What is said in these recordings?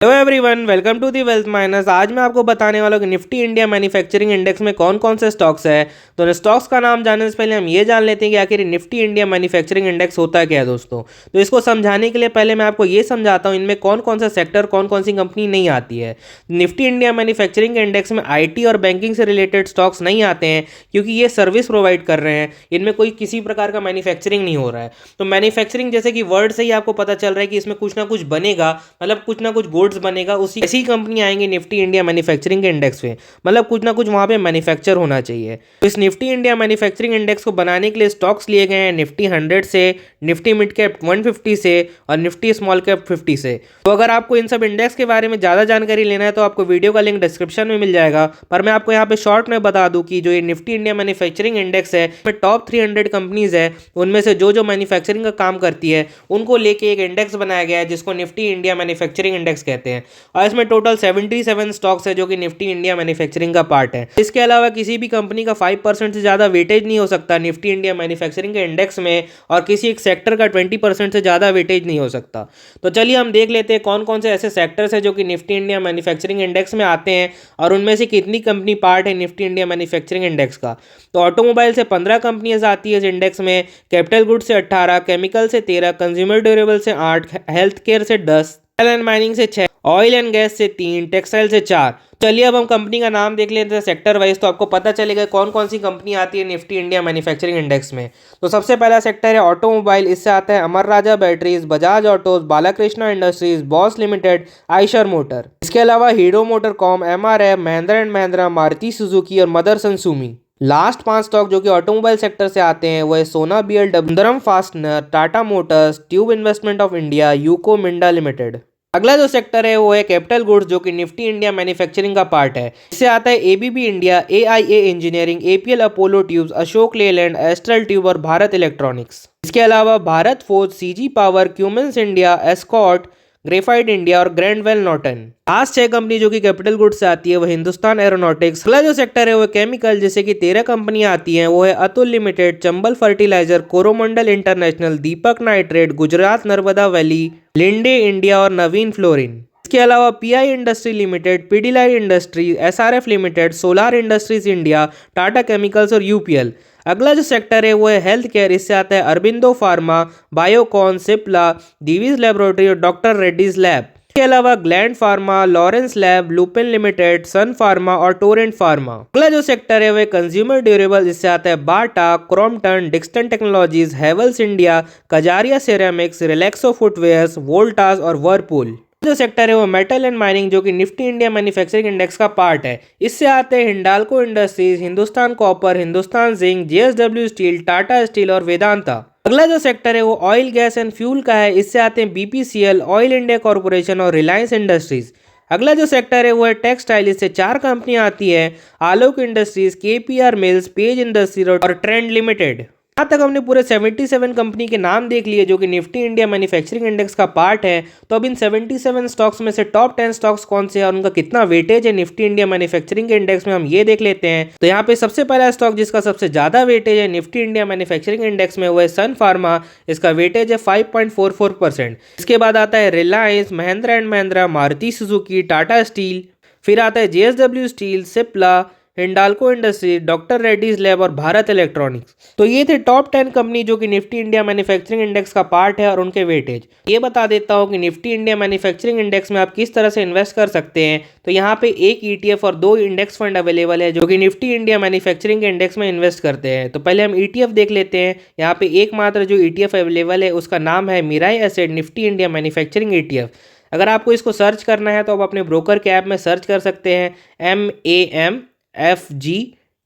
Hello everyone, welcome to the wealth miners. आज मैं आपको बताने वाला हूँ कि निफ्टी इंडिया मैन्युफैक्चरिंग इंडेक्स में कौन कौन से स्टॉक्स है। तो स्टॉक्स का नाम जानने से पहले हम ये जान लेते हैं कि आखिर निफ्टी इंडिया मैन्युफैक्चरिंग इंडेक्स होता क्या है दोस्तों। तो इसको समझाने के लिए पहले मैं आपको ये समझाता हूँ इनमें कौन कौन सा सेक्टर, कौन कौन सी कंपनी नहीं आती है। निफ्टी इंडिया मैन्युफैक्चरिंग इंडेक्स में IT और बैंकिंग से रिलेटेड स्टॉक्स नहीं आते हैं, क्योंकि ये सर्विस प्रोवाइड कर रहे हैं। इनमें कोई किसी प्रकार का मैन्युफैक्चरिंग नहीं हो रहा है। तो मैन्युफैक्चरिंग जैसे कि वर्ड से ही आपको पता चल रहा है कि इसमें कुछ ना कुछ बनेगा, मतलब कुछ ना कुछ गुड्स बनेगा, उसी ऐसी कंपनी आएंगी निफ्टी इंडिया मैन्युफैक्चरिंग के इंडेक्स में, मतलब कुछ ना कुछ वहां पे मैन्युफैक्चर होना चाहिए। तो इस निफ्टी इंडिया मैन्युफैक्चरिंग इंडेक्स को बनाने के लिए स्टॉक्स लिए गए हैं निफ्टी 100 से, निफ्टी मिड कैप 150 से और निफ्टी स्मॉल कैप 50 से। तो अगर आपको इन सब इंडेक्स के बारे में ज़्यादा जानकारी लेना है तो आपको वीडियो का लिंक डिस्क्रिप्शन में मिल जाएगा। पर मैं आपको यहाँ पे शॉर्ट में बता दूं कि जो ये निफ्टी इंडिया मैन्युफैक्चरिंग इंडेक्स है, इसमें टॉप 300 कंपनीज है, उनमें से जो जो मैन्युफैक्चरिंग का काम करती है उनको लेके एक इंडेक्स बनाया गया है जिसको निफ्टी इंडिया मैन्युफैक्चरिंग इंडेक्स कहते हैं। और इसमें टोटल 77 स्टॉक्स है जो कि निफ्टी इंडिया मैन्युफैक्चरिंग का पार्ट है। इसके अलावा किसी भी कंपनी का 5% से ज्यादा वेटेज नहीं हो सकता निफ्टी इंडिया मैन्युफैक्चरिंग के इंडेक्स में, और किसी एक सेक्टर का 20% से ज्यादा वेटेज नहीं हो सकता। तो चलिए हम देख लेते हैं कौन कौन से ऐसे सेक्टर्स है जो कि निफ्टी इंडिया मैन्युफैक्चरिंग इंडेक्स में आते हैं और उनमें से कितनी कंपनी पार्ट है निफ्टी इंडिया मैन्युफैक्चरिंग इंडेक्स का। तो ऑटोमोबाइल से 15 कंपनियां आती है इस इंडेक्स में, कैपिटल गुड्स से 18, केमिकल से 13, कंज्यूमर ड्यूरेबल से 8, हेल्थ केयर से 10, एंड माइनिंग से 6, ऑयल एंड गैस से 3, टेक्सटाइल से 4। चलिए अब हम कंपनी का नाम देख लेते हैं सेक्टर वाइज, तो आपको पता चलेगा कौन कौन सी कंपनी आती है निफ्टी इंडिया मैन्युफैक्चरिंग इंडेक्स में। तो सबसे पहला सेक्टर है ऑटोमोबाइल। इससे आता है Amara Raja batteries, Bajaj autos, Balakrishna industries, Bosch limited, Eicher motor. इसके अलावा हीरो मोटर कॉम, MRF, Mahindra and Mahindra, Maruti Suzuki और मदरसन सुमी। लास्ट 5 स्टॉक जो कि ऑटोमोबाइल सेक्टर से आते हैं वो है सोना BLW, Sundaram fastener, Tata Motors, tube investment of India, UCO Minda limited. अगला जो सेक्टर है वो है कैपिटल गुड्स जो कि निफ्टी इंडिया मैन्युफैक्चरिंग का पार्ट है। इससे आता है ABB India, AIA engineering, APL Apollo tubes, Ashok Leyland, Astral tube और भारत इलेक्ट्रॉनिक्स। इसके अलावा Bharat forge, CG power, Cummins India, Escorts, graphite India और ग्रैंडवेल नॉर्टन। लास्ट 6 कंपनी जो कि कैपिटल गुड्स से आती है वो हिंदुस्तान एरोनॉटिक्स। अगला जो सेक्टर है वो केमिकल, जैसे कि 13 कंपनियां आती हैं, वो है Atul limited, Chambal fertiliser, Coromandel international, Deepak nitrate, Gujarat Narmada valley, Linde India और नवीन फ्लोरिन। इसके अलावा PI industry limited, Pidilite industry, SRF limited, solar industries India, Tata chemicals और UPL। अगला जो सेक्टर है वो है हेल्थ केयर। इससे आता है अरबिंदो फार्मा, बायोकॉन, सिप्ला, दीवीज लेबोरेटरी और डॉक्टर रेड्डीज लैब। इसके अलावा gland pharma, Laurus lab, Lupin limited, sun pharma और टोरेंट फार्मा। अगला जो सेक्टर है वह कंज्यूमर ड्यूरेबल। इससे आता है Bata, Crompton, Dixon technologies, Havells India, Kajaria ceramics, Relaxo footwears, Voltas और वर्लपूल। जो सेक्टर है वो मेटल एंड माइनिंग जो कि निफ्टी इंडिया मैन्युफैक्चरिंग इंडेक्स का पार्ट है। इससे आते हैं Hindalco industries, Hindustan copper, Hindustan zinc, JSW steel, Tata steel और वेदांता। अगला जो सेक्टर है वो ऑयल गैस एंड फ्यूल का है। इससे आते हैं BPCL, ऑयल इंडिया कॉर्पोरेशन और रिलायंस इंडस्ट्रीज। अगला जो सेक्टर है वो है टेक्सटाइल। इससे 4 कंपनियां आती है, Alok industries, KPR mills, page industries और ट्रेंड लिमिटेड। यहाँ तक हमने पूरे 77 कंपनी के नाम देख लिए जो कि निफ्टी इंडिया मैन्युफैक्चरिंग इंडेक्स का पार्ट है। तो अब इन 77 स्टॉक्स में से टॉप 10 स्टॉक्स कौन से हैं और उनका कितना वेटेज है निफ्टी इंडिया मैन्युफैक्चरिंग के इंडेक्स में, हम ये देख लेते हैं। तो यहाँ पे सबसे पहला स्टॉक जिसका सबसे ज्यादा वेटेज है निफ्टी इंडिया मैन्युफैक्चरिंग इंडेक्स में वो है सन फार्मा। इसका वेटेज है 5.44%। इसके बाद आता है Reliance, Mahindra and Mahindra, Maruti Suzuki, Tata steel, फिर आता है JSW steel, Cipla, Hindalco industry, doctor Reddy's lab और भारत इलेक्ट्रॉनिक्स। तो ये थे टॉप 10 कंपनी जो कि निफ्टी इंडिया मैन्युफैक्चरिंग इंडेक्स का पार्ट है और उनके वेटेज। ये बता देता हूँ कि निफ्टी इंडिया मैन्युफैक्चरिंग इंडेक्स में आप किस तरह से इन्वेस्ट कर सकते हैं। तो यहाँ पे एक ETF और 2 इंडेक्स फंड अवेलेबल है जो कि निफ्टी इंडिया मैन्युफैक्चरिंग के इंडेक्स में इन्वेस्ट करते हैं। तो पहले हम ETF देख लेते हैं। यहाँ पे एकमात्र जो ETF अवेलेबल है उसका नाम है Mirae asset Nifty India manufacturing ETF। अगर आपको इसको सर्च करना है तो आप अपने ब्रोकर के ऐप में सर्च कर सकते हैं MAMFG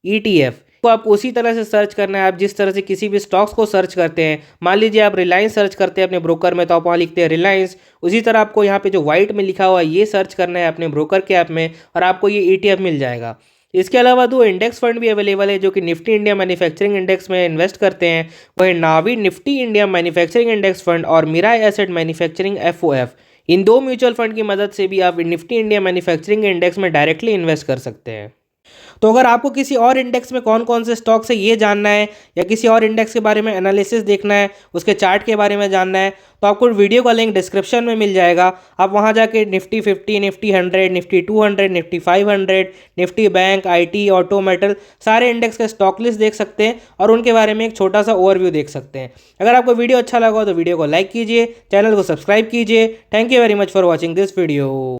ETF। तो आपको उसी तरह से सर्च करना है आप जिस तरह से किसी भी स्टॉक्स को सर्च करते हैं। मान लीजिए आप रिलायंस सर्च करते हैं अपने ब्रोकर में तो आप वहाँ लिखते हैं रिलायंस, उसी तरह आपको यहाँ पे जो व्हाइट में लिखा हुआ है ये सर्च करना है अपने ब्रोकर के ऐप में और आपको ये ETF मिल जाएगा। इसके अलावा 2 इंडेक्स फंड भी अवेलेबल है जो कि निफ्टी इंडिया मैन्युफैक्चरिंग इंडेक्स में इन्वेस्ट करते हैं। वह है Navi Nifty India manufacturing index fund और मिराई एसेट मैन्युफैक्चरिंग FOF। इन 2 म्यूचुअल फंड की मदद से भी आप निफ्टी इंडिया मैन्युफैक्चरिंग इंडेक्स में डायरेक्टली इन्वेस्ट कर सकते हैं। तो अगर आपको किसी और इंडेक्स में कौन कौन से स्टॉक्स है ये जानना है, या किसी और इंडेक्स के बारे में एनालिसिस देखना है, उसके चार्ट के बारे में जानना है, तो आपको वीडियो का लिंक डिस्क्रिप्शन में मिल जाएगा। आप वहां जाके Nifty 50, Nifty 100, Nifty 200, Nifty 500, Nifty bank, IT, auto, metal, सारे इंडेक्स का स्टॉक लिस्ट देख सकते हैं और उनके बारे में एक छोटा सा ओवरव्यू देख सकते हैं। अगर आपको वीडियो अच्छा लगा हो तो वीडियो को लाइक कीजिए, चैनल को सब्सक्राइब कीजिए। Thank you very much for watching this video.